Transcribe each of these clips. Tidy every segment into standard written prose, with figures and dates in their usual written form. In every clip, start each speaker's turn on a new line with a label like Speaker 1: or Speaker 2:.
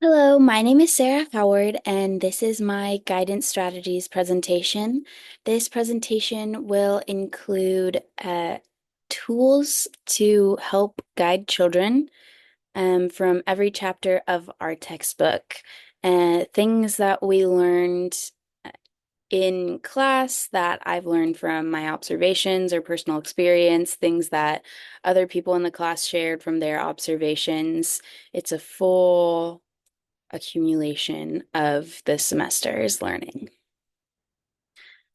Speaker 1: Hello, my name is Sarah Howard, and this is my guidance strategies presentation. This presentation will include tools to help guide children from every chapter of our textbook, things that we learned in class that I've learned from my observations or personal experience, things that other people in the class shared from their observations. It's a full accumulation of this semester's learning.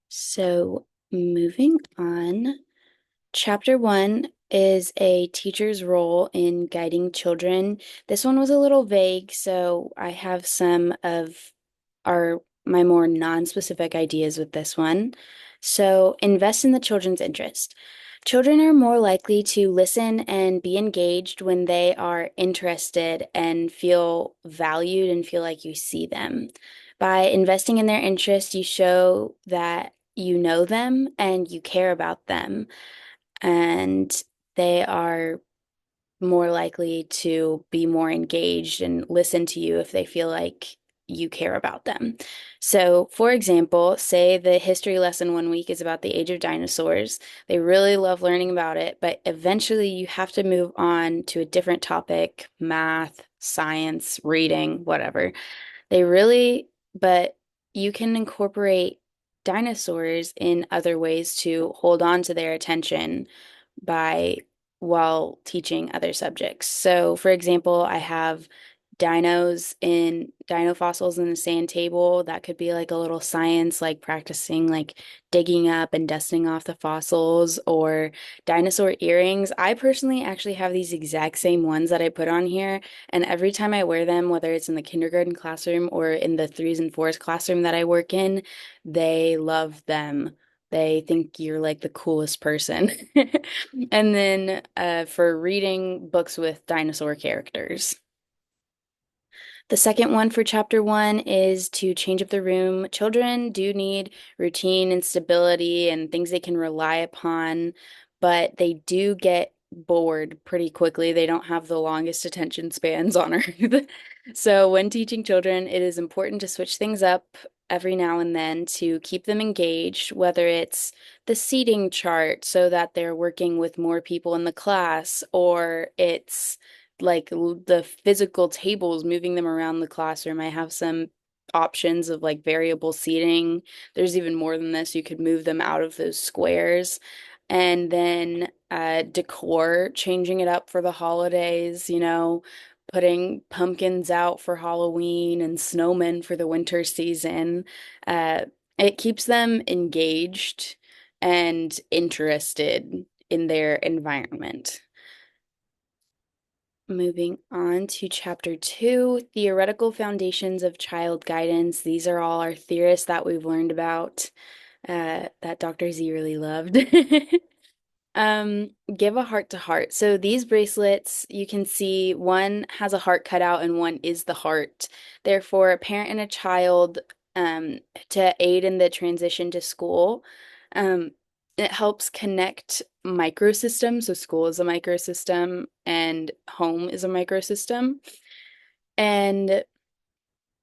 Speaker 1: So, moving on, chapter one is a teacher's role in guiding children. This one was a little vague, so I have some of my more non-specific ideas with this one. So, invest in the children's interest. Children are more likely to listen and be engaged when they are interested and feel valued and feel like you see them. By investing in their interest, you show that you know them and you care about them, and they are more likely to be more engaged and listen to you if they feel like you care about them. So, for example, say the history lesson one week is about the age of dinosaurs. They really love learning about it, but eventually you have to move on to a different topic, math, science, reading, whatever. But you can incorporate dinosaurs in other ways to hold on to their attention by while teaching other subjects. So, for example, I have dino fossils in the sand table. That could be like a little science, like practicing like digging up and dusting off the fossils, or dinosaur earrings. I personally actually have these exact same ones that I put on here, and every time I wear them, whether it's in the kindergarten classroom or in the threes and fours classroom that I work in, they love them. They think you're like the coolest person. And then for reading books with dinosaur characters. The second one for chapter one is to change up the room. Children do need routine and stability and things they can rely upon, but they do get bored pretty quickly. They don't have the longest attention spans on earth. So, when teaching children, it is important to switch things up every now and then to keep them engaged, whether it's the seating chart so that they're working with more people in the class, or it's like the physical tables, moving them around the classroom. I have some options of like variable seating. There's even more than this. You could move them out of those squares. And then decor, changing it up for the holidays, putting pumpkins out for Halloween and snowmen for the winter season. Uh, it keeps them engaged and interested in their environment. Moving on to chapter two, theoretical foundations of child guidance. These are all our theorists that we've learned about, that Dr. Z really loved. Give a heart to heart. So these bracelets, you can see one has a heart cut out and one is the heart. Therefore, a parent and a child, um, to aid in the transition to school. Um, it helps connect microsystems. So school is a microsystem and home is a microsystem. And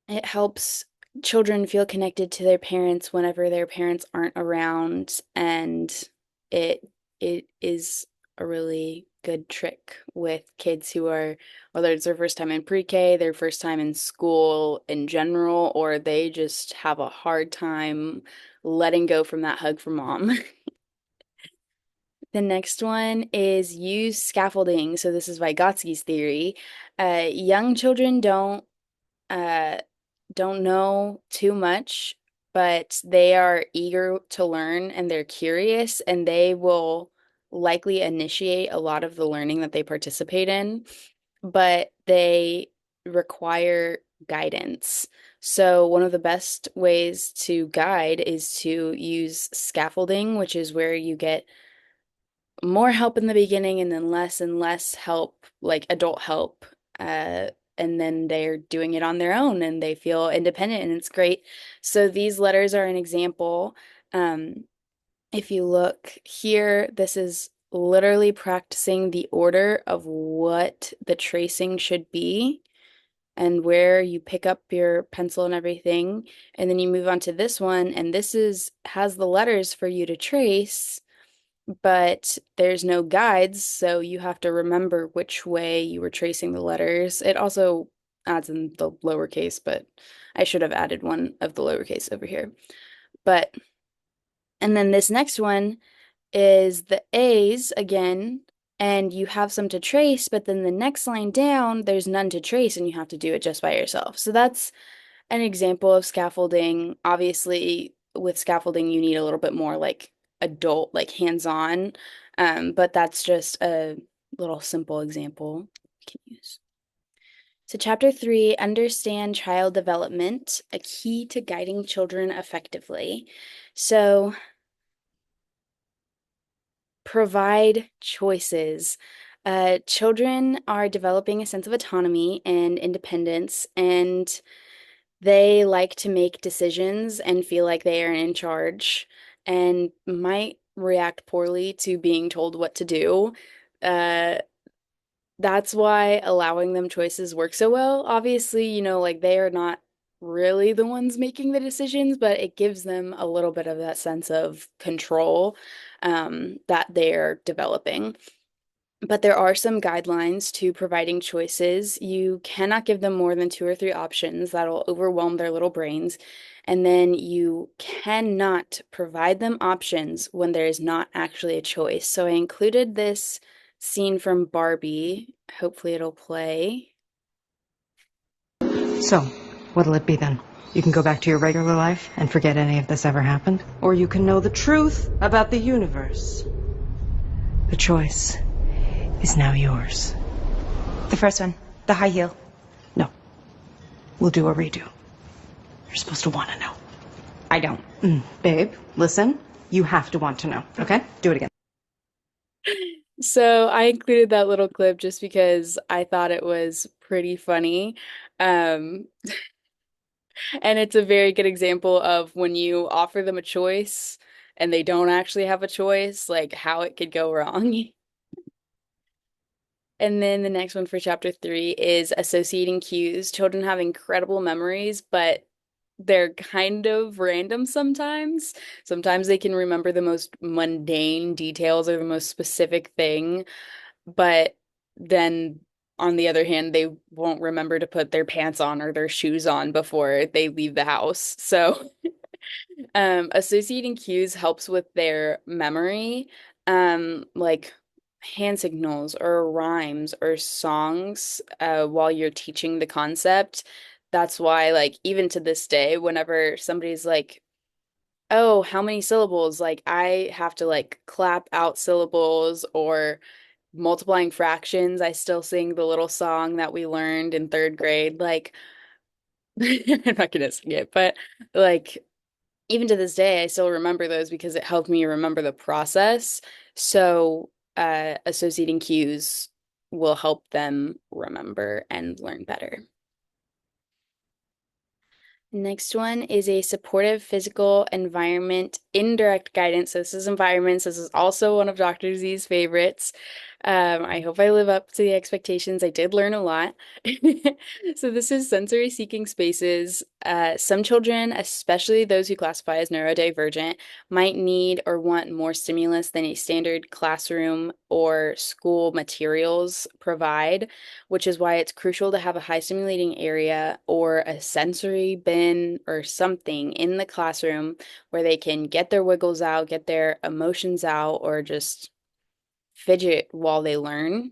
Speaker 1: it helps children feel connected to their parents whenever their parents aren't around, and it it is a really good trick with kids who are, whether it's their first time in pre-K, their first time in school in general, or they just have a hard time letting go from that hug from mom. The next one is use scaffolding. So this is Vygotsky's theory. Young children uh, don't know too much, but they are eager to learn and they're curious, and they will likely initiate a lot of the learning that they participate in, but they require guidance. So, one of the best ways to guide is to use scaffolding, which is where you get more help in the beginning and then less and less help, like adult help. Uh, and then they're doing it on their own and they feel independent and it's great. So these letters are an example. Um, if you look here, this is literally practicing the order of what the tracing should be. and where you pick up your pencil and everything. And then you move on to this one, and this is has the letters for you to trace, but there's no guides, so you have to remember which way you were tracing the letters. It also adds in the lowercase, but I should have added one of the lowercase over here. But, and then this next one is the A's again, and you have some to trace, but then the next line down, there's none to trace, and you have to do it just by yourself. So that's an example of scaffolding. Obviously, with scaffolding, you need a little bit more like adult, like hands-on, but that's just a little simple example we can use. So, chapter 3, understand child development, a key to guiding children effectively. So, provide choices. Children are developing a sense of autonomy and independence, and they like to make decisions and feel like they are in charge and might react poorly to being told what to do. Uh, that's why allowing them choices works so well. Obviously, like they are not really the ones making the decisions, but it gives them a little bit of that sense of control that they're developing. But there are some guidelines to providing choices. You cannot give them more than two or three options. That'll overwhelm their little brains. And then you cannot provide them options when there is not actually a choice. So I included this scene from Barbie. Hopefully it'll play.
Speaker 2: So, what'll it be then? You can go back to your regular life and forget any of this ever happened? Or you can know the truth about the universe. The choice is now yours.
Speaker 3: The first one, the high heel.
Speaker 2: No. We'll do a redo. You're supposed to want to know.
Speaker 3: I don't.
Speaker 2: Babe, listen. You have to want to know, okay? Do it again.
Speaker 1: So I included that little clip just because I thought it was pretty funny. Um, And it's a very good example of when you offer them a choice and they don't actually have a choice, like how it could go wrong. And then the next one for chapter 3 is associating cues. Children have incredible memories, but they're kind of random sometimes. Sometimes they can remember the most mundane details or the most specific thing, but then on the other hand, they won't remember to put their pants on or their shoes on before they leave the house. So associating cues helps with their memory, like hand signals or rhymes or songs, while you're teaching the concept. That's why, like, even to this day, whenever somebody's like, "Oh, how many syllables?" Like, I have to like clap out syllables or multiplying fractions. I still sing the little song that we learned in third grade. Like, I'm not gonna sing it, but like even to this day, I still remember those because it helped me remember the process. So, associating cues will help them remember and learn better. Next one is a supportive physical environment, indirect guidance. So this is environments. This is also one of Dr. Z's favorites. I hope I live up to the expectations. I did learn a lot. So this is sensory seeking spaces. Some children, especially those who classify as neurodivergent, might need or want more stimulus than a standard classroom or school materials provide, which is why it's crucial to have a high stimulating area or a sensory bin or something in the classroom where they can get their wiggles out, get their emotions out, or just fidget while they learn,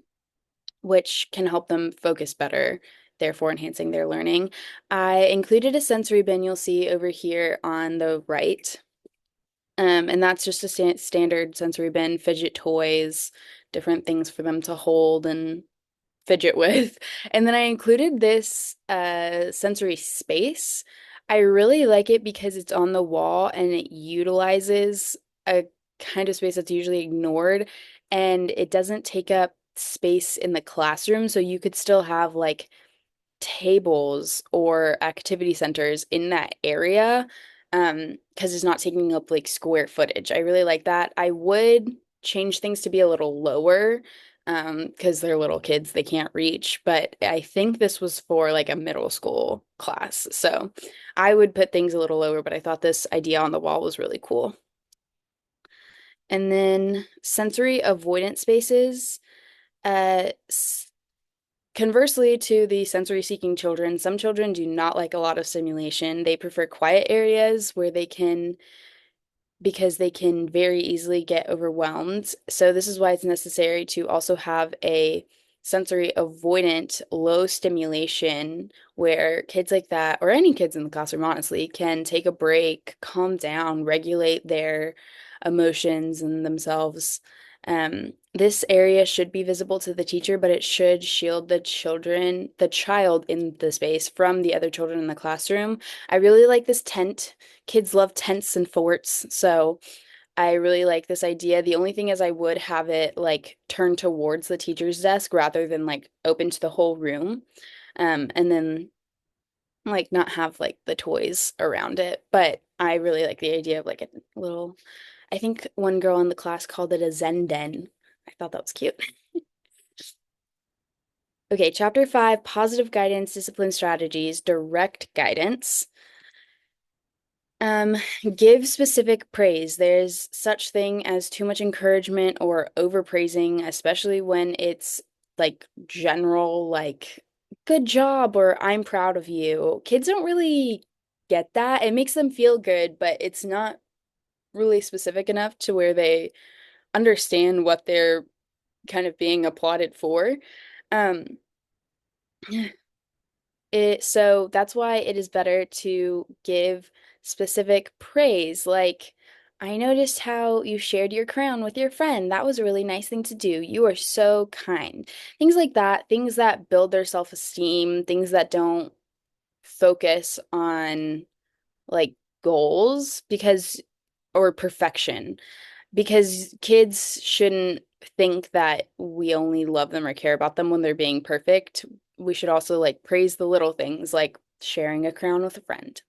Speaker 1: which can help them focus better, therefore enhancing their learning. I included a sensory bin you'll see over here on the right. And that's just a standard sensory bin, fidget toys, different things for them to hold and fidget with. And then I included this sensory space. I really like it because it's on the wall and it utilizes a kind of space that's usually ignored, and it doesn't take up space in the classroom. So you could still have like tables or activity centers in that area, because it's not taking up like square footage. I really like that. I would change things to be a little lower, because they're little kids, they can't reach. But I think this was for like a middle school class. So I would put things a little lower, but I thought this idea on the wall was really cool. And then sensory avoidance spaces. Conversely to the sensory seeking children, some children do not like a lot of stimulation. They prefer quiet areas where they can because they can very easily get overwhelmed. So this is why it's necessary to also have a sensory avoidant, low stimulation where kids like that, or any kids in the classroom, honestly, can take a break, calm down, regulate their emotions and themselves. This area should be visible to the teacher, but it should shield the child in the space from the other children in the classroom. I really like this tent. Kids love tents and forts, so I really like this idea. The only thing is I would have it like turned towards the teacher's desk rather than like open to the whole room. And then like not have like the toys around it. But I really like the idea of like a little, I think one girl in the class called it a Zen den. I thought that was cute. Okay, chapter 5, positive guidance, discipline strategies, direct guidance. Um, give specific praise. There's such thing as too much encouragement or overpraising, especially when it's like general, like good job or I'm proud of you. Kids don't really get that. It makes them feel good, but it's not really specific enough to where they understand what they're kind of being applauded for. Um, so that's why it is better to give specific praise. Like, I noticed how you shared your crown with your friend. That was a really nice thing to do. You are so kind. Things like that, things that build their self-esteem, things that don't focus on like goals because or perfection because kids shouldn't think that we only love them or care about them when they're being perfect. We should also like praise the little things like sharing a crown with a friend.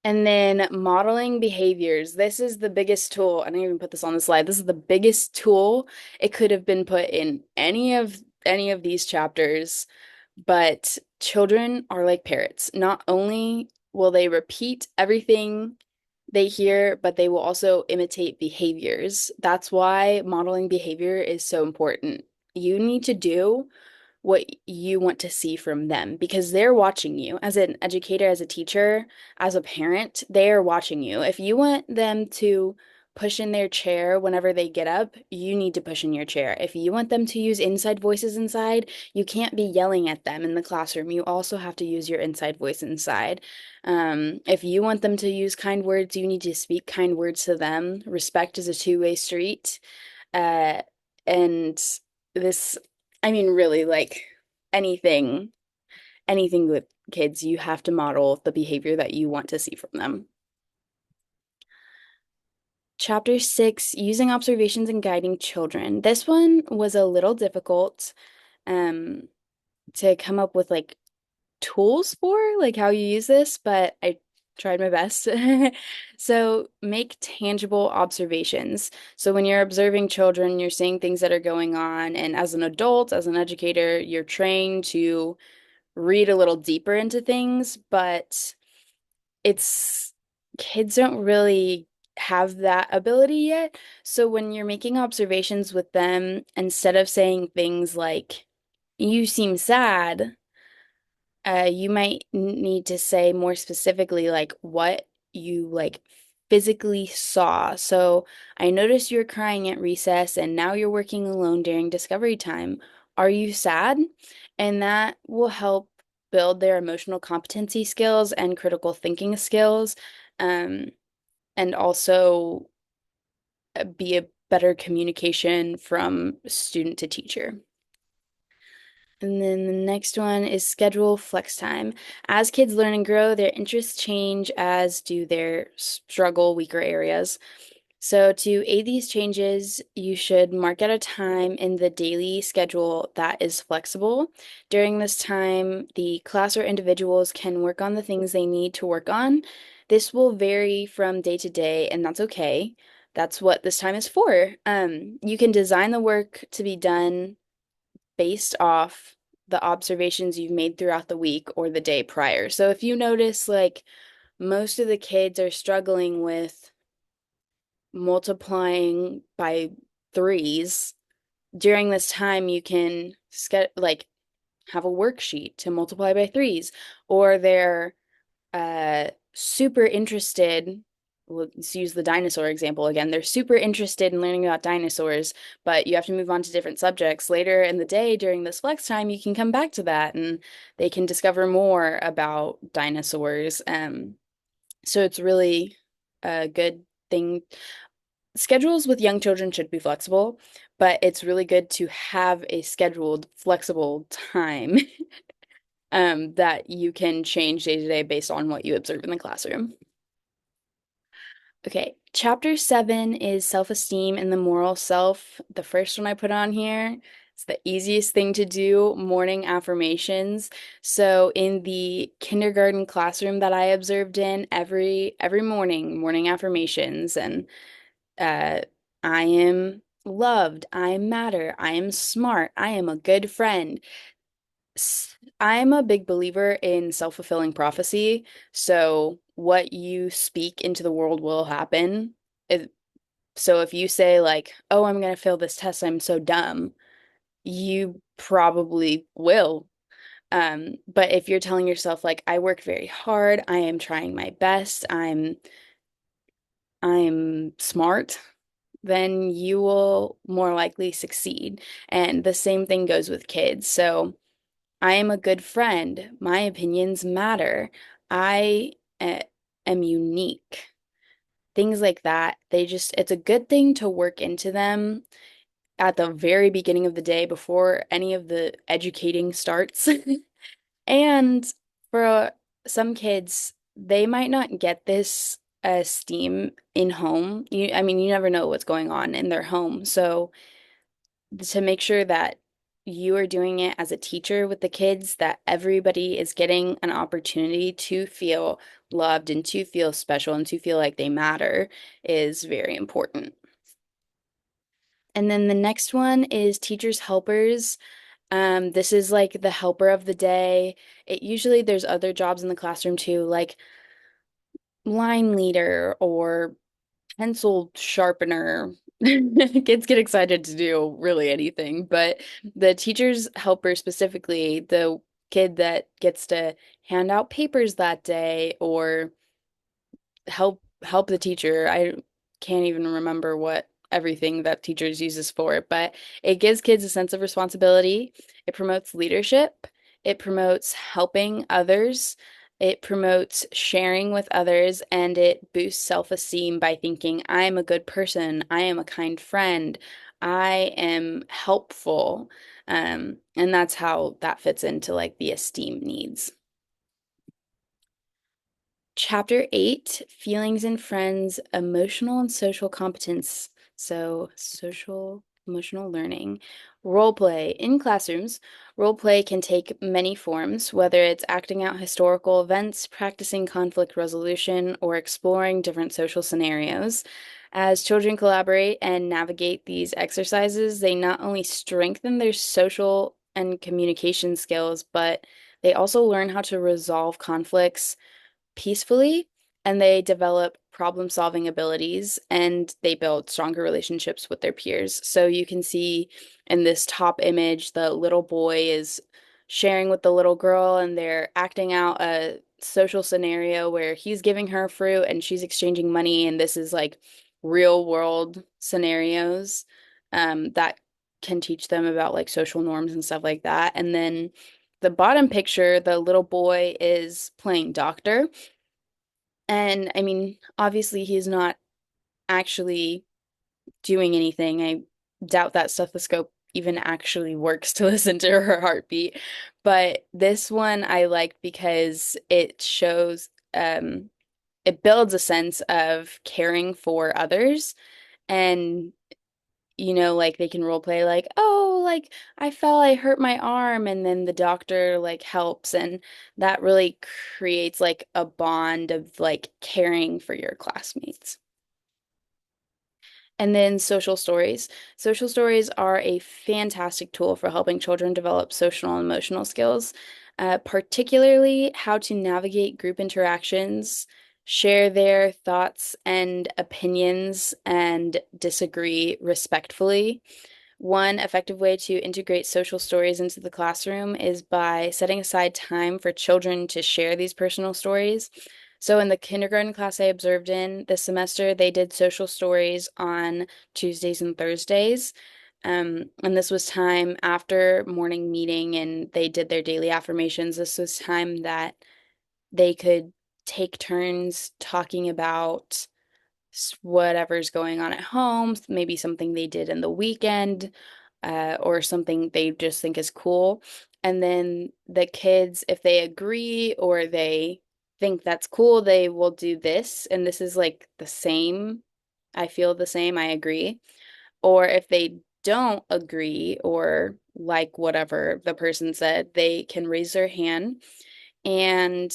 Speaker 1: And then modeling behaviors. This is the biggest tool. I didn't even put this on the slide. This is the biggest tool. It could have been put in any of these chapters, but children are like parrots. Not only will they repeat everything they hear, but they will also imitate behaviors. That's why modeling behavior is so important. You need to do what you want to see from them because they're watching you as an educator, as a teacher, as a parent, they are watching you. If you want them to push in their chair whenever they get up, you need to push in your chair. If you want them to use inside voices inside, you can't be yelling at them in the classroom. You also have to use your inside voice inside. If you want them to use kind words, you need to speak kind words to them. Respect is a two-way street. Uh, and this I mean, really, like anything, anything with kids, you have to model the behavior that you want to see from them. Chapter 6, using observations and guiding children. This one was a little difficult um, to come up with like tools for, like how you use this, but I tried my best. So make tangible observations. So when you're observing children, you're seeing things that are going on, and as an adult, as an educator, you're trained to read a little deeper into things, but it's kids don't really have that ability yet. So when you're making observations with them, instead of saying things like, you seem sad, you might need to say more specifically like what you like physically saw. So I noticed you were crying at recess and now you're working alone during discovery time. Are you sad? And that will help build their emotional competency skills and critical thinking skills, um, and also be a better communication from student to teacher. And then the next one is schedule flex time. As kids learn and grow, their interests change, as do their struggle weaker areas. So, to aid these changes, you should mark out a time in the daily schedule that is flexible. During this time, the class or individuals can work on the things they need to work on. This will vary from day to day, and that's okay. That's what this time is for. You can design the work to be done based off the observations you've made throughout the week or the day prior. So if you notice, like, most of the kids are struggling with multiplying by threes, during this time you can like have a worksheet to multiply by threes, or they're super interested. Let's use the dinosaur example again. They're super interested in learning about dinosaurs, but you have to move on to different subjects. Later in the day during this flex time, you can come back to that and they can discover more about dinosaurs. So it's really a good thing. Schedules with young children should be flexible, but it's really good to have a scheduled, flexible time that you can change day to day based on what you observe in the classroom. Okay, chapter 7 is self-esteem and the moral self. The first one I put on here, it's the easiest thing to do, morning affirmations. So in the kindergarten classroom that I observed in, every morning, morning affirmations, and uh, I am loved, I matter, I am smart, I am a good friend. I'm a big believer in self-fulfilling prophecy. So what you speak into the world will happen. It, so if you say like, "Oh, I'm gonna fail this test, I'm so dumb," you probably will. But if you're telling yourself like, "I work very hard, I am trying my best, I'm smart," then you will more likely succeed. And the same thing goes with kids. So I am a good friend. My opinions matter. I am unique. Things like that. It's a good thing to work into them at the very beginning of the day before any of the educating starts. And for some kids, they might not get this esteem in home. I mean, you never know what's going on in their home. So to make sure that you are doing it as a teacher with the kids, that everybody is getting an opportunity to feel loved and to feel special and to feel like they matter is very important. And then the next one is teachers' helpers. This is like the helper of the day. It usually there's other jobs in the classroom too, like line leader or pencil sharpener. Kids get excited to do really anything, but the teacher's helper specifically, the kid that gets to hand out papers that day or help the teacher. I can't even remember what everything that teachers uses for, but it gives kids a sense of responsibility. It promotes leadership. It promotes helping others. It promotes sharing with others, and it boosts self-esteem by thinking, I am a good person. I am a kind friend. I am helpful. And that's how that fits into like the esteem needs. Chapter 8, Feelings and Friends, Emotional and Social Competence. So, social, emotional learning. Role play. In classrooms, role play can take many forms, whether it's acting out historical events, practicing conflict resolution, or exploring different social scenarios. As children collaborate and navigate these exercises, they not only strengthen their social and communication skills, but they also learn how to resolve conflicts peacefully, and they develop problem-solving abilities and they build stronger relationships with their peers. So you can see in this top image, the little boy is sharing with the little girl and they're acting out a social scenario where he's giving her fruit and she's exchanging money, and this is like real world scenarios that can teach them about like social norms and stuff like that. And then the bottom picture, the little boy is playing doctor. And I mean, obviously, he's not actually doing anything. I doubt that stethoscope even actually works to listen to her heartbeat. But this one I like because it shows, it builds a sense of caring for others. And like they can role play like, oh, like I fell, I hurt my arm, and then the doctor like helps, and that really creates like a bond of like caring for your classmates. And then social stories. Social stories are a fantastic tool for helping children develop social and emotional skills, particularly how to navigate group interactions, share their thoughts and opinions, and disagree respectfully. One effective way to integrate social stories into the classroom is by setting aside time for children to share these personal stories. So, in the kindergarten class I observed in this semester, they did social stories on Tuesdays and Thursdays. And this was time after morning meeting, and they did their daily affirmations. This was time that they could take turns talking about whatever's going on at home, maybe something they did in the weekend, or something they just think is cool. And then the kids, if they agree or they think that's cool, they will do this. And this is like the same. I feel the same. I agree. Or if they don't agree or like whatever the person said, they can raise their hand and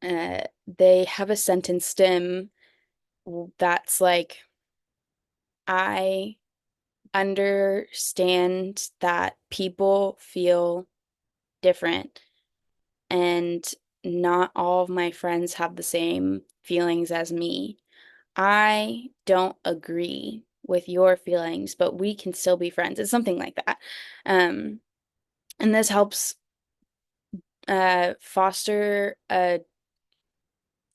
Speaker 1: they have a sentence stem that's like, I understand that people feel different and not all of my friends have the same feelings as me. I don't agree with your feelings, but we can still be friends. It's something like that. Um, and this helps foster a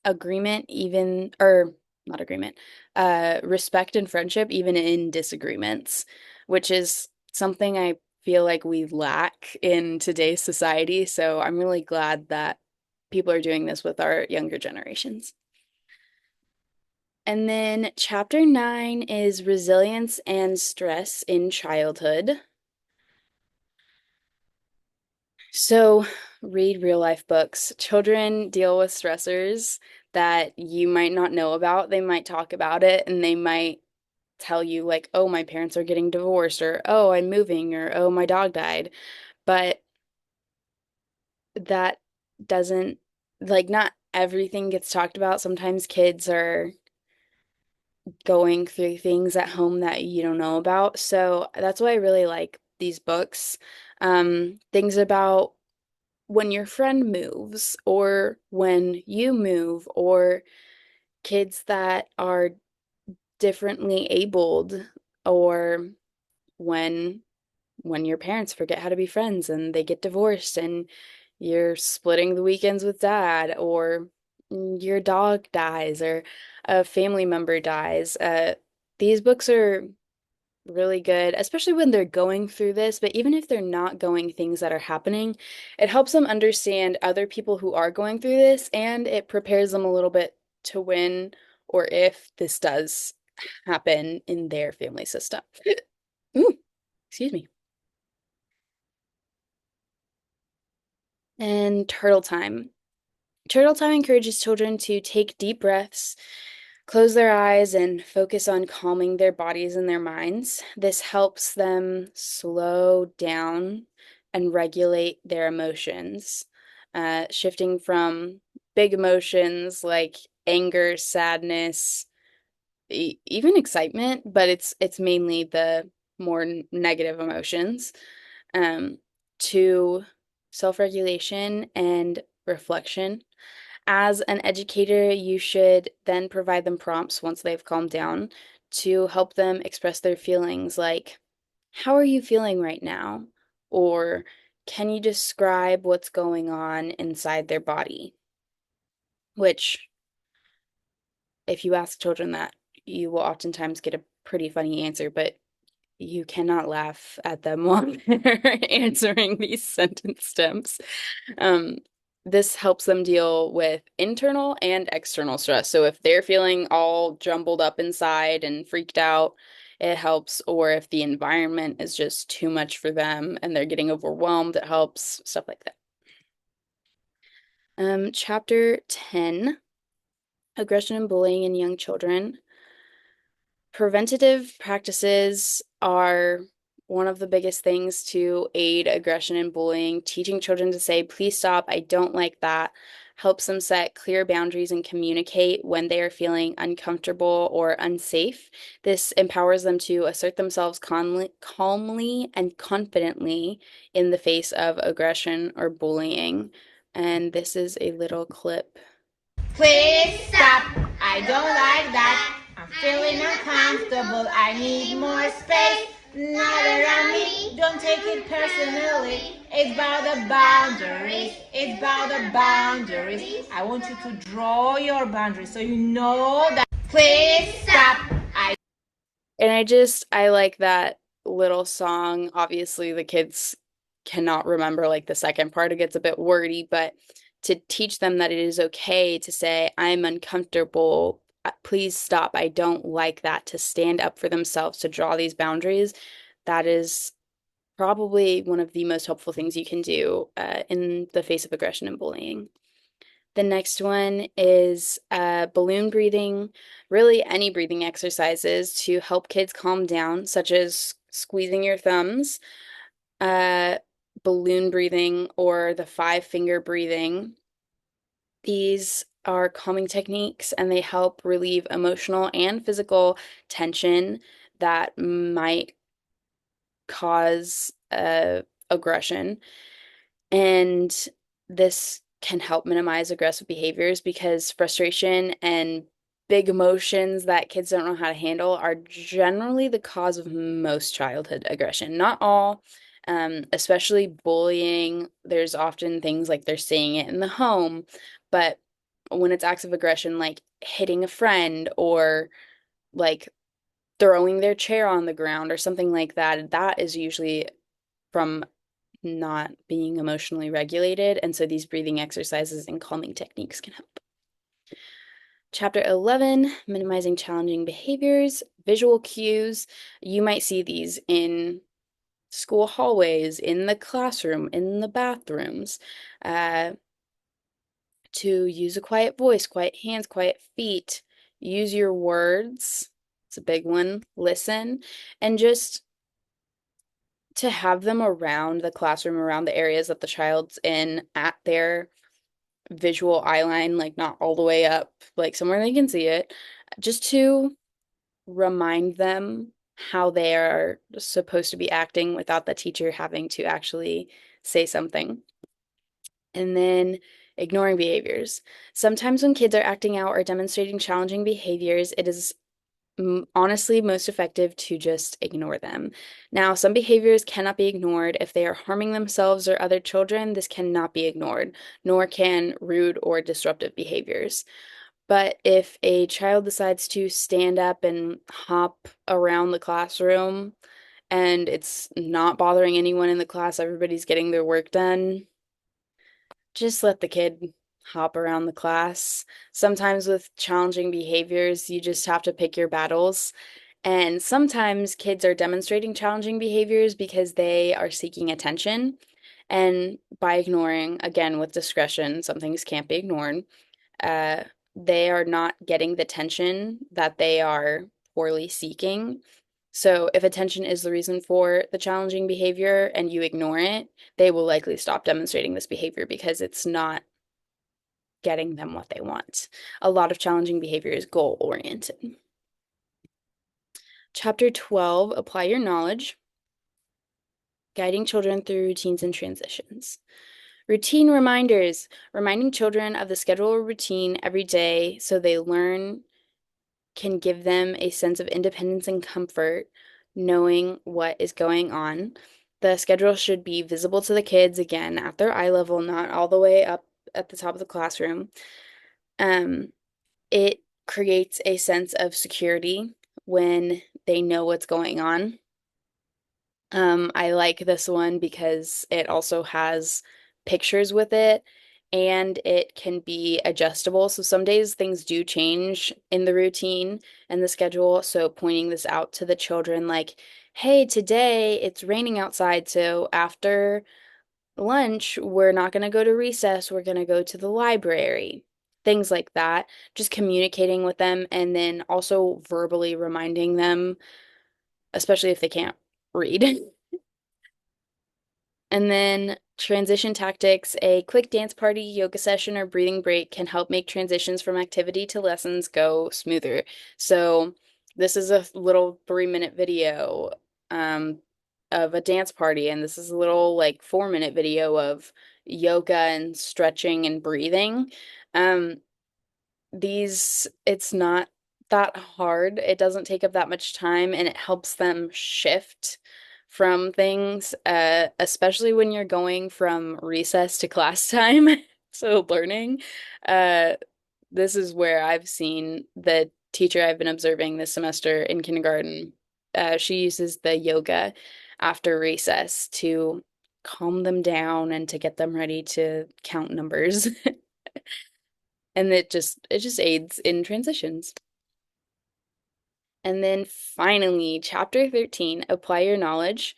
Speaker 1: agreement even or not agreement respect and friendship even in disagreements, which is something I feel like we lack in today's society, so I'm really glad that people are doing this with our younger generations. And then chapter 9 is resilience and stress in childhood. So, read real life books. Children deal with stressors that you might not know about. They might talk about it and they might tell you, like, oh, my parents are getting divorced, or oh, I'm moving, or oh, my dog died. But that doesn't, like, not everything gets talked about. Sometimes kids are going through things at home that you don't know about. So that's why I really like these books. Things about when your friend moves or when you move or kids that are differently abled or when your parents forget how to be friends and they get divorced and you're splitting the weekends with dad or your dog dies or a family member dies. These books are really good, especially when they're going through this, but even if they're not going things that are happening, it helps them understand other people who are going through this and it prepares them a little bit to when or if this does happen in their family system. Ooh, excuse me. And turtle time. Turtle time encourages children to take deep breaths, close their eyes, and focus on calming their bodies and their minds. This helps them slow down and regulate their emotions, shifting from big emotions like anger, sadness, even excitement, but it's mainly the more negative emotions, um, to self-regulation and reflection. As an educator, you should then provide them prompts once they've calmed down to help them express their feelings, like, how are you feeling right now? Or can you describe what's going on inside their body? Which, if you ask children that, you will oftentimes get a pretty funny answer, but you cannot laugh at them while they're answering these sentence stems. Um, this helps them deal with internal and external stress. So if they're feeling all jumbled up inside and freaked out, it helps. Or if the environment is just too much for them and they're getting overwhelmed, it helps. Stuff like that. Chapter 10, aggression and bullying in young children. Preventative practices are one of the biggest things to aid aggression and bullying. Teaching children to say, please stop, I don't like that, helps them set clear boundaries and communicate when they are feeling uncomfortable or unsafe. This empowers them to assert themselves calmly and confidently in the face of aggression or bullying. And this is a little clip.
Speaker 4: Please stop. I don't like that. I'm feeling uncomfortable. I need more space. Not around me. Don't take it personally. It's about the boundaries. It's about the boundaries. I want you to draw your boundaries so you know that. Please stop. I
Speaker 1: And I like that little song. Obviously, the kids cannot remember like the second part. It gets a bit wordy, but to teach them that it is okay to say, I'm uncomfortable. Please stop. I don't like that. To stand up for themselves, to draw these boundaries. That is probably one of the most helpful things you can do in the face of aggression and bullying. The next one is balloon breathing, really any breathing exercises to help kids calm down, such as squeezing your thumbs, uh, balloon breathing, or the five-finger breathing. These are calming techniques and they help relieve emotional and physical tension that might cause aggression. And this can help minimize aggressive behaviors because frustration and big emotions that kids don't know how to handle are generally the cause of most childhood aggression. Not all, especially bullying. There's often things like they're saying it in the home, but when it's acts of aggression like hitting a friend or like throwing their chair on the ground or something like that, that is usually from not being emotionally regulated. And so these breathing exercises and calming techniques can help. Chapter 11, minimizing challenging behaviors, visual cues. You might see these in school hallways, in the classroom, in the bathrooms. Uh, to use a quiet voice, quiet hands, quiet feet. Use your words. It's a big one. Listen. And just to have them around the classroom, around the areas that the child's in at their visual eye line, like not all the way up, like somewhere they can see it, just to remind them how they are supposed to be acting without the teacher having to actually say something. And then ignoring behaviors. Sometimes when kids are acting out or demonstrating challenging behaviors, it is honestly most effective to just ignore them. Now, some behaviors cannot be ignored. If they are harming themselves or other children, this cannot be ignored, nor can rude or disruptive behaviors. But if a child decides to stand up and hop around the classroom and it's not bothering anyone in the class, everybody's getting their work done, just let the kid hop around the class. Sometimes with challenging behaviors, you just have to pick your battles. And sometimes kids are demonstrating challenging behaviors because they are seeking attention. And by ignoring, again, with discretion, some things can't be ignored, uh, they are not getting the attention that they are poorly seeking. So, if attention is the reason for the challenging behavior and you ignore it, they will likely stop demonstrating this behavior because it's not getting them what they want. A lot of challenging behavior is goal oriented. Chapter 12, apply your knowledge, guiding children through routines and transitions. Routine reminders, reminding children of the schedule or routine every day so they learn can give them a sense of independence and comfort knowing what is going on. The schedule should be visible to the kids, again, at their eye level, not all the way up at the top of the classroom. Um, it creates a sense of security when they know what's going on. I like this one because it also has pictures with it and it can be adjustable. So some days things do change in the routine and the schedule. So pointing this out to the children, like, hey, today it's raining outside. So after lunch, we're not going to go to recess. We're going to go to the library. Things like that. Just communicating with them and then also verbally reminding them, especially if they can't read. And then Transition tactics, a quick dance party, yoga session, or breathing break can help make transitions from activity to lessons go smoother. So, this is a little 3-minute video um, of a dance party, and this is a little like 4-minute video of yoga and stretching and breathing. Um, it's not that hard. It doesn't take up that much time and it helps them shift from things, especially when you're going from recess to class time. So learning, uh, this is where I've seen the teacher I've been observing this semester in kindergarten. She uses the yoga after recess to calm them down and to get them ready to count numbers. And it just aids in transitions. And then finally, chapter 13, apply your knowledge.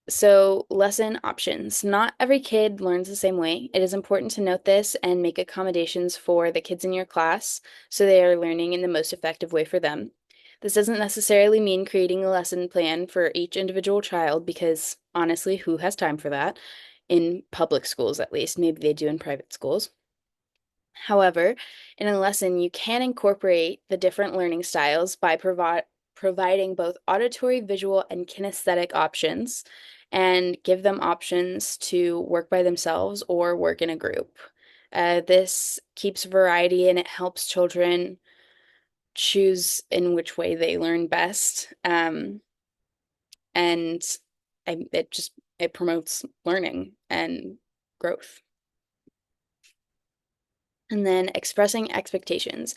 Speaker 1: So, lesson options. Not every kid learns the same way. It is important to note this and make accommodations for the kids in your class so they are learning in the most effective way for them. This doesn't necessarily mean creating a lesson plan for each individual child because honestly, who has time for that? In public schools, at least. Maybe they do in private schools. However, in a lesson, you can incorporate the different learning styles by providing both auditory, visual, and kinesthetic options and give them options to work by themselves or work in a group. This keeps variety and it helps children choose in which way they learn best. And it promotes learning and growth. And then expressing expectations.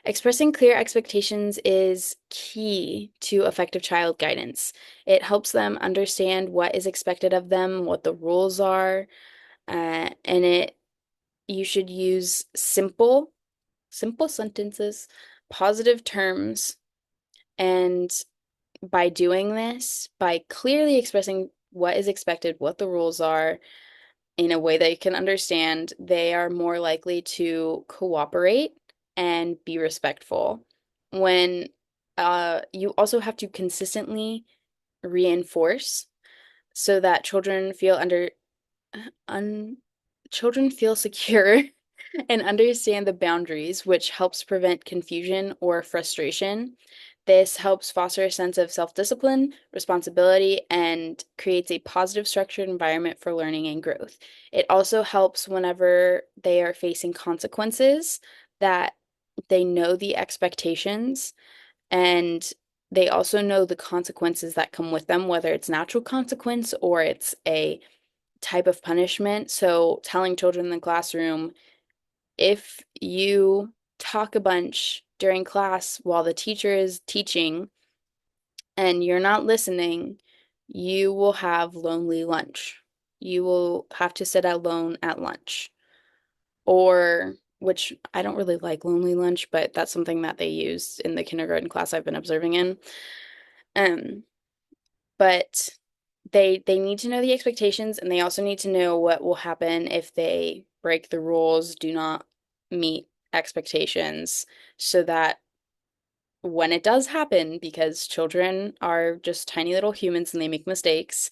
Speaker 1: Expressing clear expectations is key to effective child guidance. It helps them understand what is expected of them, what the rules are, and you should use simple sentences, positive terms, and by doing this, by clearly expressing what is expected, what the rules are, in a way they can understand, they are more likely to cooperate and be respectful. When you also have to consistently reinforce so that un, children feel secure and understand the boundaries, which helps prevent confusion or frustration. This helps foster a sense of self-discipline, responsibility, and creates a positive, structured environment for learning and growth. It also helps whenever they are facing consequences that they know the expectations and they also know the consequences that come with them, whether it's natural consequence or it's a type of punishment. So telling children in the classroom, if you talk a bunch during class while the teacher is teaching and you're not listening, you will have lonely lunch. You will have to sit alone at lunch. Or, which I don't really like lonely lunch, but that's something that they use in the kindergarten class I've been observing in. Um, but they need to know the expectations and they also need to know what will happen if they break the rules, do not meet expectations, so that when it does happen, because children are just tiny little humans and they make mistakes,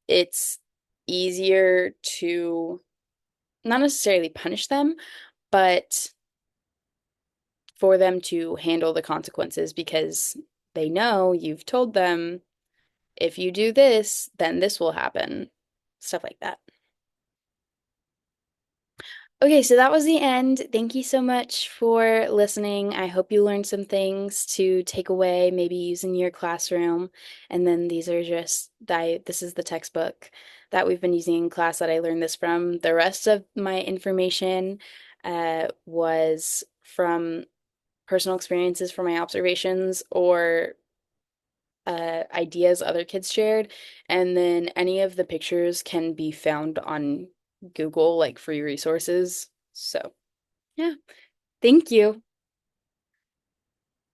Speaker 1: it's easier to not necessarily punish them, but for them to handle the consequences because they know you've told them if you do this, then this will happen. Stuff like that. Okay, so that was the end. Thank you so much for listening. I hope you learned some things to take away, maybe use in your classroom. And then these are this is the textbook that we've been using in class that I learned this from. The rest of my information was from personal experiences from my observations or ideas other kids shared. And then any of the pictures can be found on Google, like free resources. So, yeah, thank you.